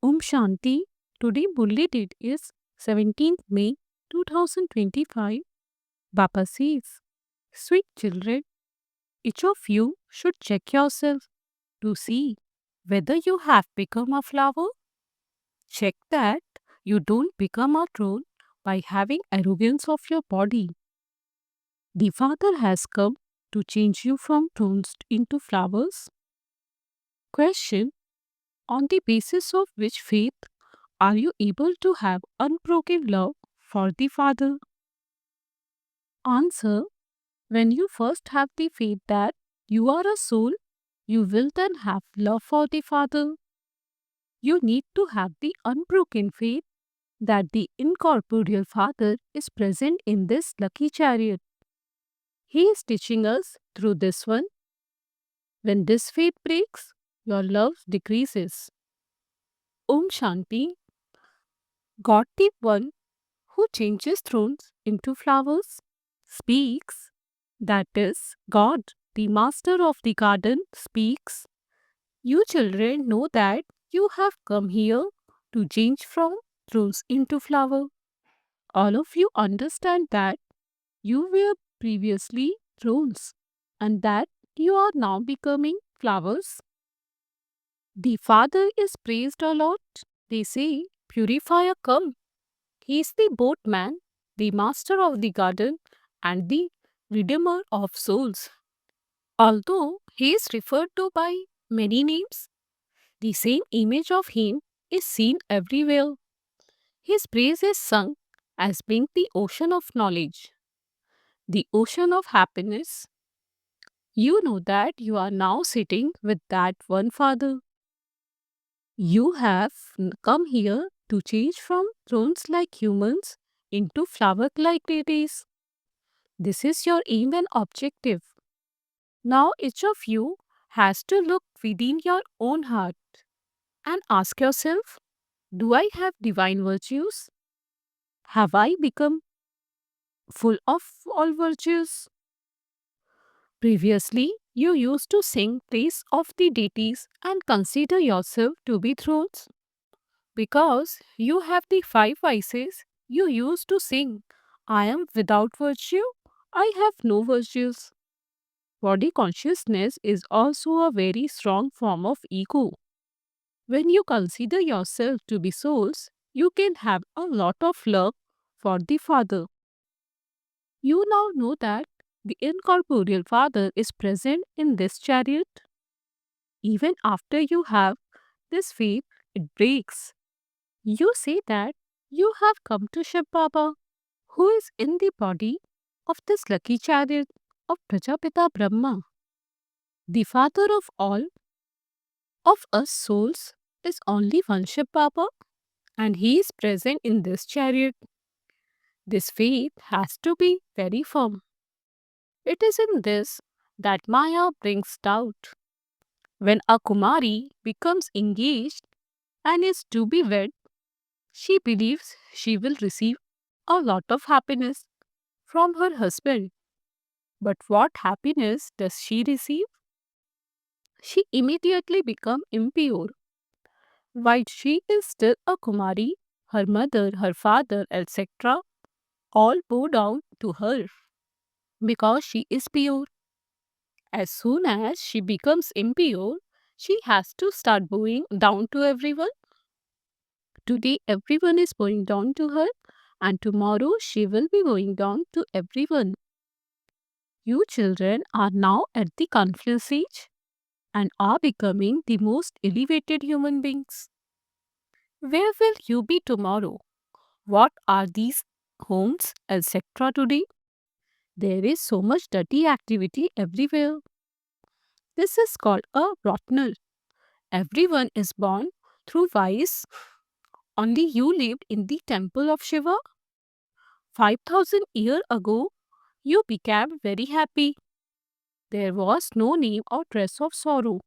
Om Shanti. Today Murli date is 17th May 2025. Baba says, Sweet children, each of you should check yourself to see whether you have become a flower. Check that you don't become a troll by having arrogance of your body. The Father has come to change you from thorns into flowers. Question: on the basis of which faith are you able to have unbroken love for the Father? Answer: when you first have the faith that you are a soul, you will then have love for the Father. You need to have the unbroken faith that the incorporeal Father is present in this lucky chariot. He is teaching us through this one. When this faith breaks, your love decreases. Om Shanti. God, the one who changes thrones into flowers, speaks. That is, God, the master of the garden, speaks. You children know that you have come here to change from thrones into flower. All of you understand that you were previously thrones and that you are now becoming flowers. The Father is praised a lot. They say, Purifier, come. He is the boatman, the master of the garden, and the redeemer of souls. Although he is referred to by many names, the same image of him is seen everywhere. His praise is sung as being the ocean of knowledge, the ocean of happiness. You know that you are now sitting with that one Father. You have come here to change from thrones like humans into flower like deities. This is your aim and objective. Now each of you has to look within your own heart and ask yourself, do I have divine virtues? Have I become full of all virtues? Previously, you used to sing praise of the deities and consider yourself to be thrones. Because you have the five vices, you used to sing, I am without virtue, I have no virtues. Body consciousness is also a very strong form of ego. When you consider yourself to be souls, you can have a lot of love for the Father. You now know that the incorporeal Father is present in this chariot. Even after you have this faith, it breaks. You say that you have come to Shiv Baba, who is in the body of this lucky chariot of Prajapita Brahma. The father of all of us souls is only one Shiv Baba, and he is present in this chariot. This faith has to be very firm. It is in this that Maya brings doubt. When a Kumari becomes engaged and is to be wed, she believes she will receive a lot of happiness from her husband. But what happiness does she receive? She immediately becomes impure. While she is still a Kumari, her mother, her father, etc., all bow down to her because she is pure. As soon as she becomes impure, she has to start bowing down to everyone. Today, everyone is bowing down to her, and tomorrow, she will be going down to everyone. You children are now at the confluence age and are becoming the most elevated human beings. Where will you be tomorrow? What are these homes, etc. today? There is so much dirty activity everywhere. This is called a rotnal. Everyone is born through vice. Only you lived in the temple of Shiva. 5,000 years ago, you became very happy. There was no name or trace of sorrow.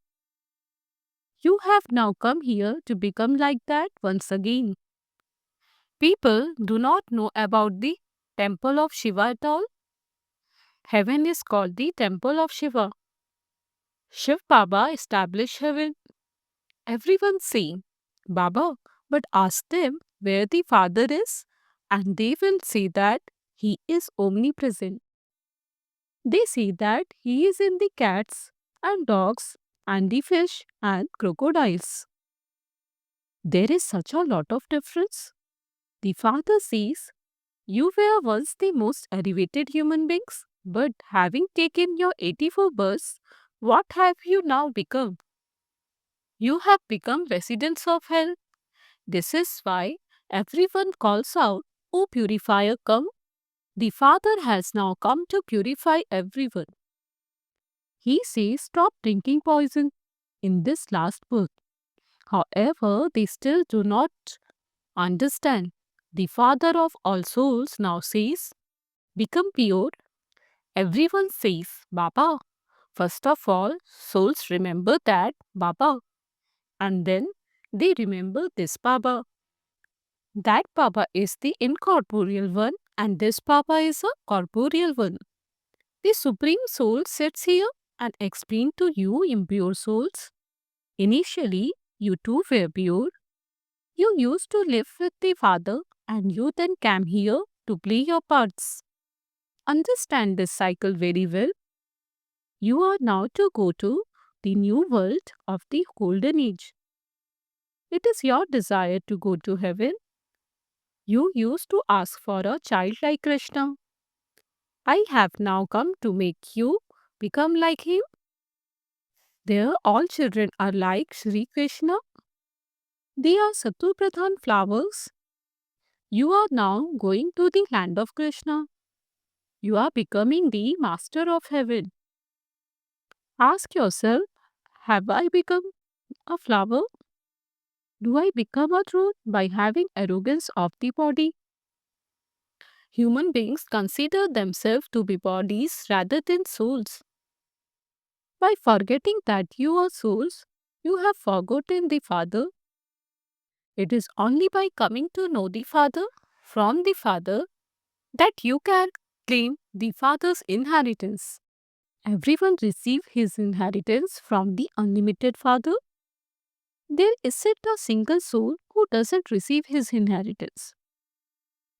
You have now come here to become like that once again. People do not know about the temple of Shiva at all. Heaven is called the temple of Shiva. Shiv Baba established heaven. Everyone say, Baba, but ask them where the Father is, and they will say that He is omnipresent. They say that He is in the cats and dogs and the fish and crocodiles. There is such a lot of difference. The Father says, you were once the most elevated human beings, but having taken your 84 births, what have you now become? You have become residents of hell. This is why everyone calls out, O purifier, come. The Father has now come to purify everyone. He says, stop drinking poison in this last birth. However, they still do not understand. The Father of all souls now says, become pure. Everyone says, Baba. First of all, souls remember that Baba, and then they remember this Baba. That Baba is the incorporeal one, and this Baba is a corporeal one. The Supreme Soul sits here and explains to you impure souls. Initially, you too were pure. You used to live with the Father, and you then came here to play your parts. Understand this cycle very well. You are now to go to the new world of the Golden Age. It is your desire to go to heaven. You used to ask for a child like Krishna. I have now come to make you become like him. There, all children are like Sri Krishna. They are Satupradhan flowers. You are now going to the land of Krishna. You are becoming the master of heaven. Ask yourself, have I become a flower? Do I become a truth by having arrogance of the body? Human beings consider themselves to be bodies rather than souls. By forgetting that you are souls, you have forgotten the Father. It is only by coming to know the Father from the Father that you can claim the Father's inheritance. Everyone receives his inheritance from the unlimited Father. There isn't a single soul who doesn't receive his inheritance.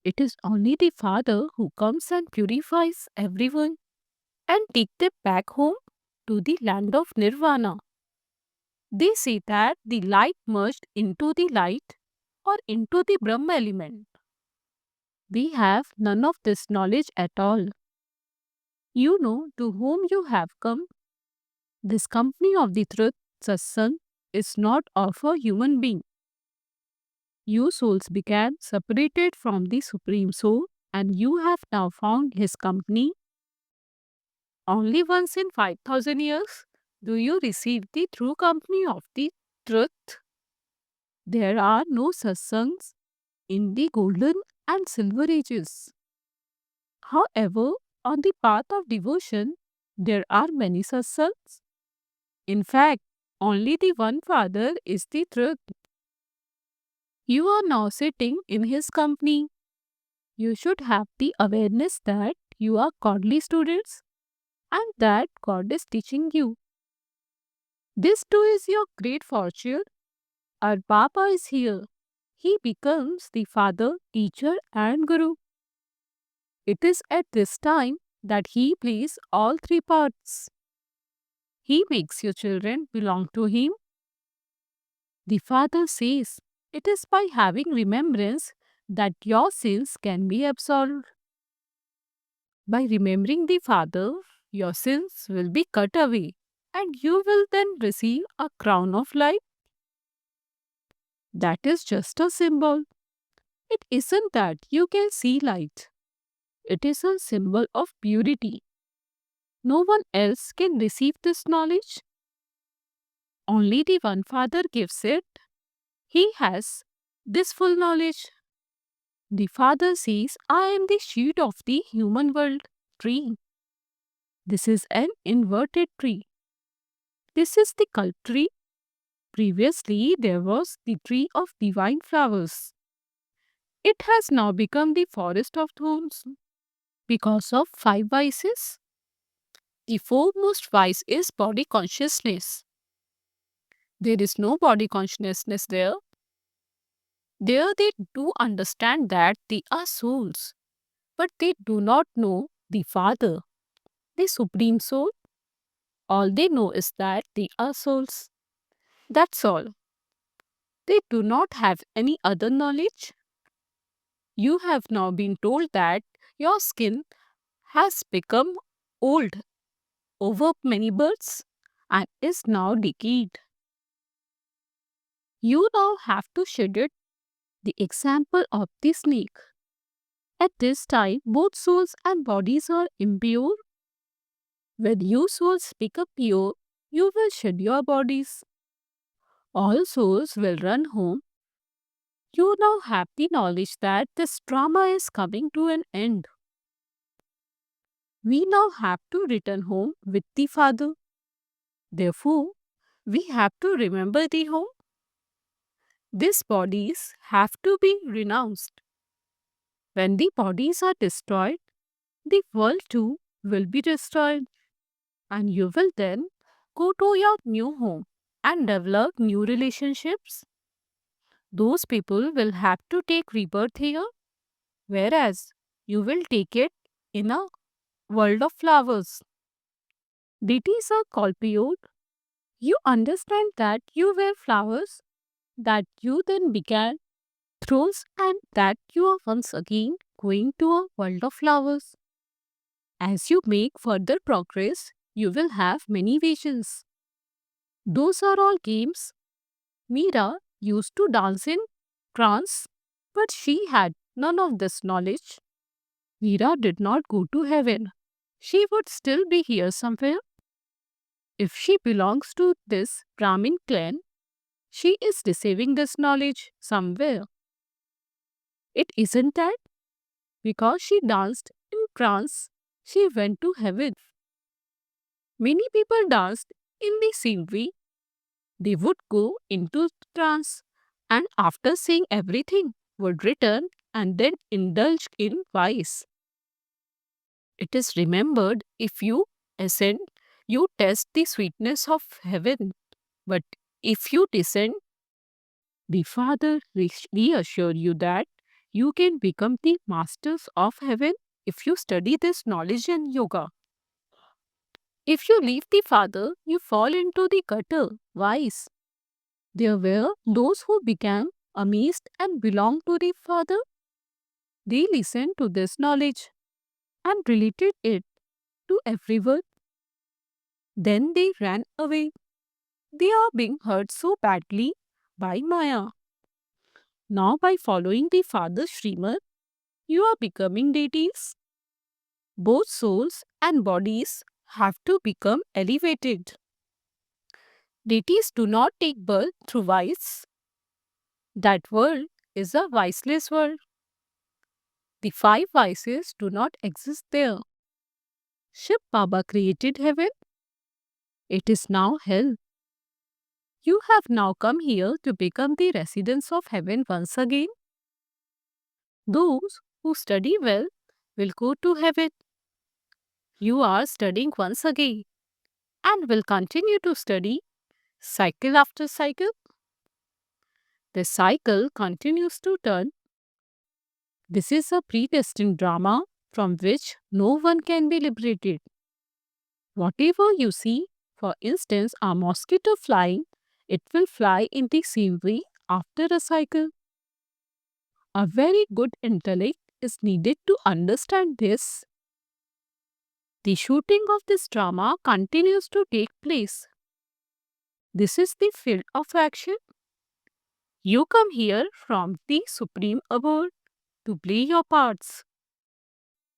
It is only the Father who comes and purifies everyone and takes them back home to the land of Nirvana. They say that the light merged into the light or into the Brahma element. We have none of this knowledge at all. You know to whom you have come. This company of the truth, satsang, is not of a human being. You souls began separated from the Supreme Soul, and you have now found his company. Only once in 5,000 years do you receive the true company of the truth. There are no satsangs in the golden and silver ages. However, on the path of devotion, there are many satsangs. In fact, only the one Father is the truth. You are now sitting in his company. You should have the awareness that you are godly students and that God is teaching you. This too is your great fortune. Our Baba is here. He becomes the Father, Teacher, and Guru. It is at this time that He plays all three parts. He makes your children belong to Him. The Father says, it is by having remembrance that your sins can be absolved. By remembering the Father, your sins will be cut away, and you will then receive a crown of life. That is just a symbol. It isn't that you can see light. It is a symbol of purity. No one else can receive this knowledge. Only the one Father gives it. He has this full knowledge. The Father says, I am the seed of the human world tree. This is an inverted tree. This is the cult tree. Previously, there was the tree of divine flowers. It has now become the forest of thorns because of five vices. The foremost vice is body consciousness. There is no body consciousness there. There they do understand that they are souls, but they do not know the Father, the Supreme Soul. All they know is that they are souls. That's all. They do not have any other knowledge. You have now been told that your skin has become old over many births and is now decayed. You now have to shed it. The example of the snake. At this time, both souls and bodies are impure. When you souls become pure, you will shed your bodies. All souls will run home. You now have the knowledge that this drama is coming to an end. We now have to return home with the Father. Therefore, we have to remember the home. These bodies have to be renounced. When the bodies are destroyed, the world too will be destroyed, and you will then go to your new home and develop new relationships. Those people will have to take rebirth here, whereas you will take it in a world of flowers. Deities are called pure. You understand that you were flowers, that you then began thrones, and that you are once again going to a world of flowers. As you make further progress, you will have many visions. Those are all games. Meera used to dance in trance, but she had none of this knowledge. Meera did not go to heaven. She would still be here somewhere. If she belongs to this Brahmin clan, she is receiving this knowledge somewhere. It isn't that because she danced in trance, she went to heaven. Many people danced in the same way. They would go into trance and after seeing everything would return and then indulge in vice. It is remembered if you ascend, you test the sweetness of heaven. But if you descend, the Father reassure you that you can become the masters of heaven if you study this knowledge and yoga. If you leave the Father, you fall into the gutter, vice. There were those who became amazed and belonged to the Father. They listened to this knowledge and related it to everyone. Then they ran away. They are being hurt so badly by Maya. Now, by following the Father's Srimad, you are becoming deities. Both souls and bodies have to become elevated. Deities do not take birth through vice. That world is a viceless world. The five vices do not exist there. Shiv Baba created heaven. It is now hell. You have now come here to become the residents of heaven once again. Those who study well will go to heaven. You are studying once again and will continue to study cycle after cycle. The cycle continues to turn. This is a predestined drama from which no one can be liberated. Whatever you see, for instance, a mosquito flying, it will fly in the same way after a cycle. A very good intellect is needed to understand this. The shooting of this drama continues to take place. This is the field of action. You come here from the supreme abode to play your parts.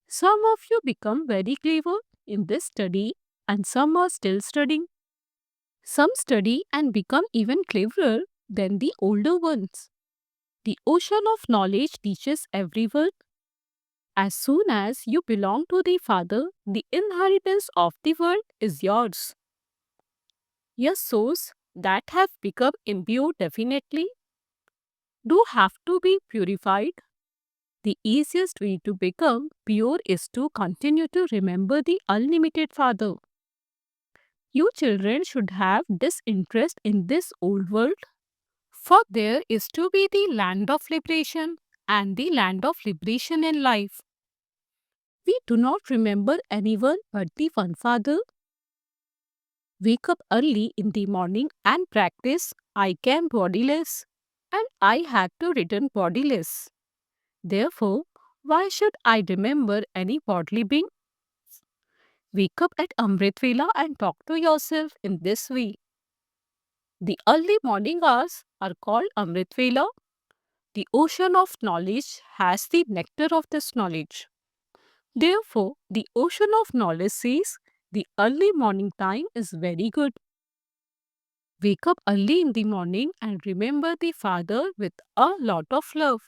Some of you become very clever in this study and some are still studying. Some study and become even cleverer than the older ones. The ocean of knowledge teaches everyone. As soon as you belong to the Father, the inheritance of the world is yours. Your souls that have become impure definitely do have to be purified. The easiest way to become pure is to continue to remember the unlimited Father. You children should have disinterest in this old world. For there is to be the land of liberation and the land of liberation in life. We do not remember anyone but the one Father. Wake up early in the morning and practice I came bodiless and I had to return bodiless. Therefore, why should I remember any bodily being? Wake up at Amrit Vela and talk to yourself in this way. The early morning hours are called Amrit Vela. The ocean of knowledge has the nectar of this knowledge. Therefore, the ocean of knowledge says the early morning time is very good. Wake up early in the morning and remember the Father with a lot of love.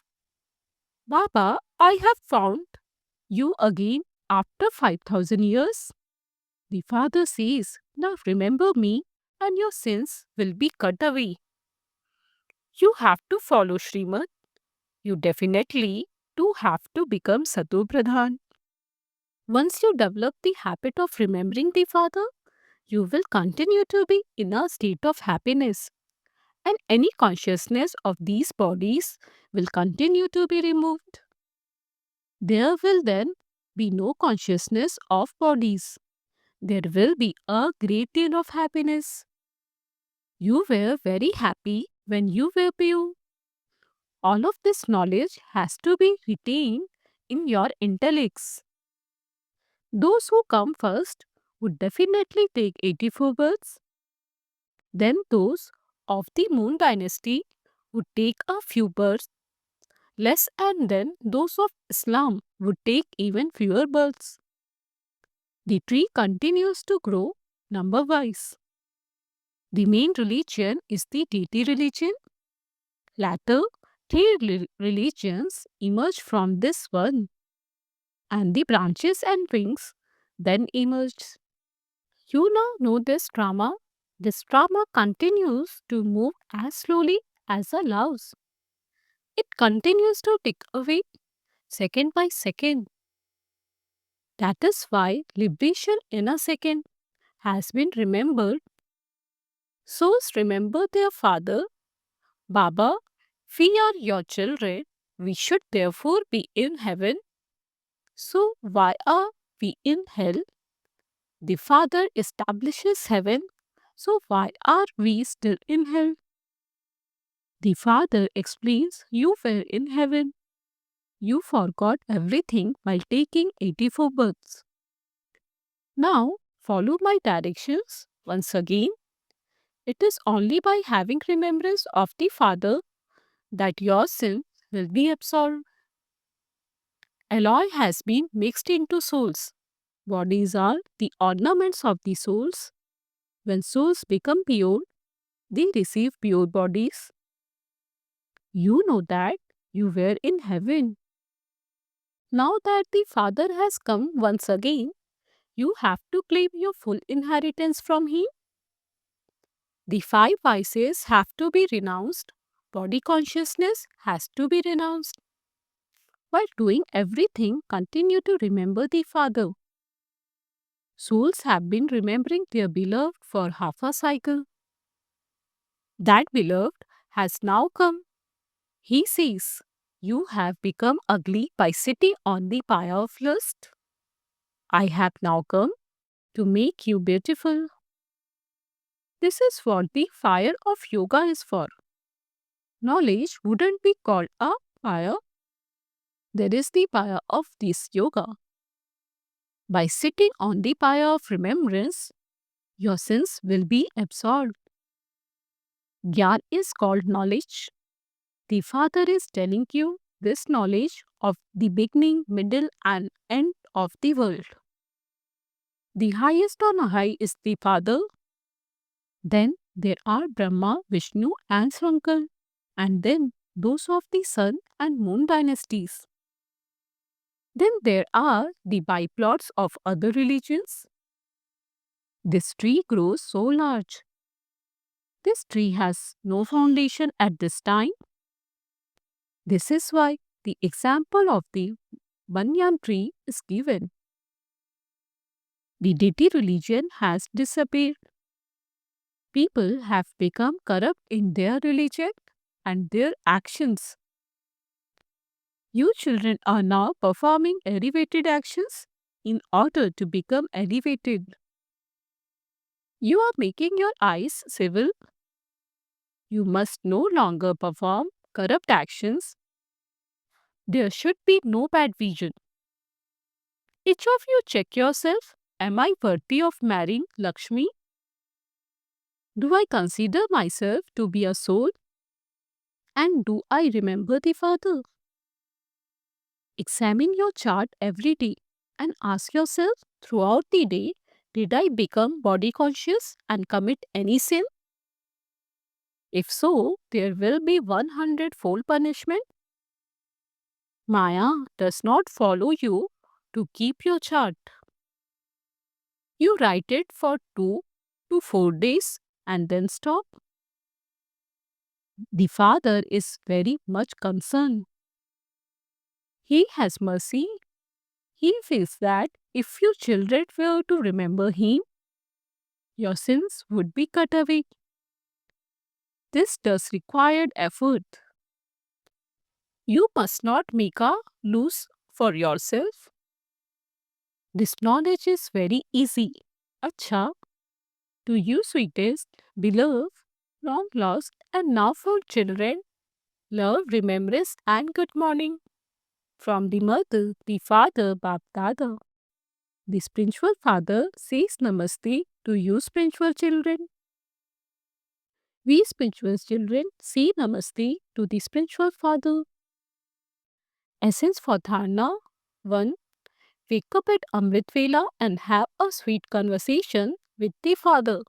Baba, I have found you again after 5,000 years. The Father says, now remember me and your sins will be cut away. You have to follow Srimad. You definitely do have to become Satu Pradhan. Once you develop the habit of remembering the Father, you will continue to be in a state of happiness, and any consciousness of these bodies will continue to be removed. There will then be no consciousness of bodies. There will be a great deal of happiness. You were very happy when you were pure. All of this knowledge has to be retained in your intellects. Those who come first would definitely take 84 births. Then those of the Moon dynasty would take a few births less, and then those of Islam would take even fewer births. The tree continues to grow number wise. The main religion is the deity religion. Later, three religions emerge from this one, and the branches and wings then emerge. You now know this drama. This drama continues to move as slowly as a louse. It continues to tick away second by second. That is why liberation in a second has been remembered. Souls remember their father. Baba, we are your children. We should therefore be in heaven. So why are we in hell? The Father establishes heaven. So why are we still in hell? The Father explains you were in heaven. You forgot everything while taking 84 births. Now follow my directions once again. It is only by having remembrance of the Father that your sin will be absolved. Alloy has been mixed into souls. Bodies are the ornaments of the souls. When souls become pure, they receive pure bodies. You know that you were in heaven. Now that the Father has come once again, you have to claim your full inheritance from Him. The five vices have to be renounced. Body consciousness has to be renounced. While doing everything, continue to remember the Father. Souls have been remembering their beloved for half a cycle. That beloved has now come. He says, you have become ugly by sitting on the pyre of lust. I have now come to make you beautiful. This is what the fire of yoga is for. Knowledge wouldn't be called a fire. There is the pyre of this yoga. By sitting on the pyre of remembrance, your sins will be absolved. Gyan is called knowledge. The Father is telling you this knowledge of the beginning, middle, and end of the world. The highest on high is the Father. Then there are Brahma, Vishnu, and Shankar, and then those of the Sun and Moon dynasties. Then there are the byplots of other religions. This tree grows so large. This tree has no foundation at this time. This is why the example of the banyan tree is given. The deity religion has disappeared. People have become corrupt in their religion. and their actions. You children are now performing elevated actions in order to become elevated. You are making your eyes civil. You must no longer perform corrupt actions. There should be no bad vision. Each of you check yourself. Am I worthy of marrying Lakshmi? Do I consider myself to be a soul? And do I remember the Father? Examine your chart every day and ask yourself throughout the day, did I become body conscious and commit any sin? If so, there will be 100-fold punishment. Maya does not follow you to keep your chart. You write it for 2 to 4 days and then stop. The Father is very much concerned. He has mercy. He feels that if you children were to remember Him, your sins would be cut away. This does require effort. You must not make a loose for yourself. This knowledge is very easy. Acha, to you sweetest, beloved, long lost, and now for children, love, remembrance, and good morning. From the mother, the father, Bap Dada. The spiritual father says namaste to you spiritual children. We spiritual children say namaste to the spiritual father. Essence for dharana 1. Wake up at Amrit Vela and have a sweet conversation with the Father.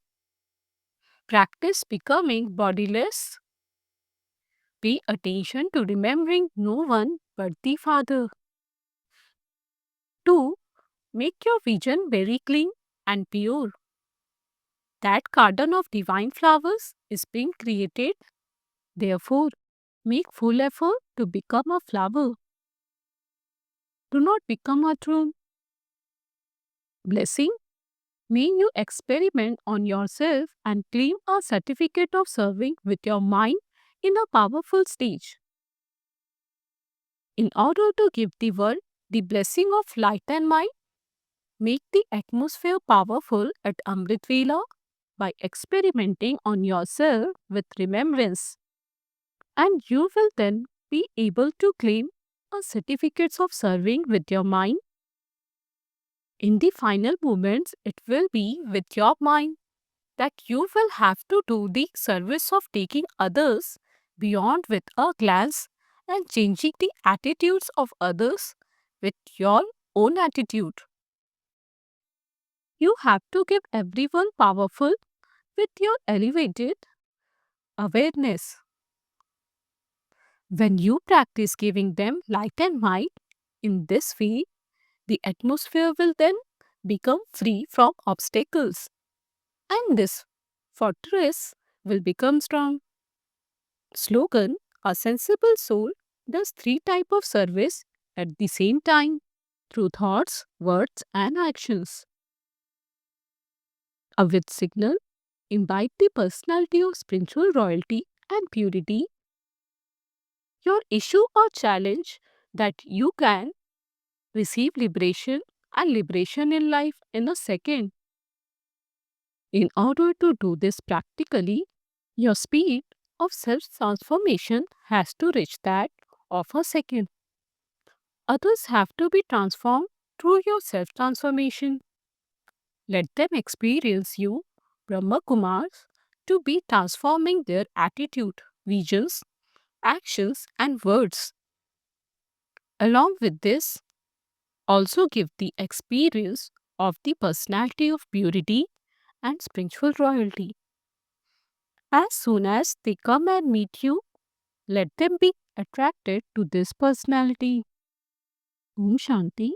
Practice becoming bodiless. Pay attention to remembering no one but the Father. 2. Make your vision very clean and pure. That garden of divine flowers is being created. Therefore, make full effort to become a flower. Do not become a throne. Blessing. May you experiment on yourself and claim a certificate of serving with your mind in a powerful stage. In order to give the world the blessing of light and mind, make the atmosphere powerful at Amrit Vela by experimenting on yourself with remembrance. And you will then be able to claim a certificates of serving with your mind. In the final moments, it will be with your mind that you will have to do the service of taking others beyond with a glance and changing the attitudes of others with your own attitude. You have to give everyone powerful with your elevated awareness. When you practice giving them light and might in this way, the atmosphere will then become free from obstacles, and this fortress will become strong. Slogan: a sensible soul does three types of service at the same time through thoughts, words, and actions. A with signal: imbibe the personality of spiritual royalty and purity. Your issue or challenge that you can receive liberation and liberation in life in a second. In order to do this practically, your speed of self-transformation has to reach that of a second. Others have to be transformed through your self-transformation. Let them experience you, Brahma Kumars, to be transforming their attitude, visions, actions, and words. Along with this, also give the experience of the personality of purity and spiritual royalty. As soon as they come and meet you, let them be attracted to this personality. Om Shanti.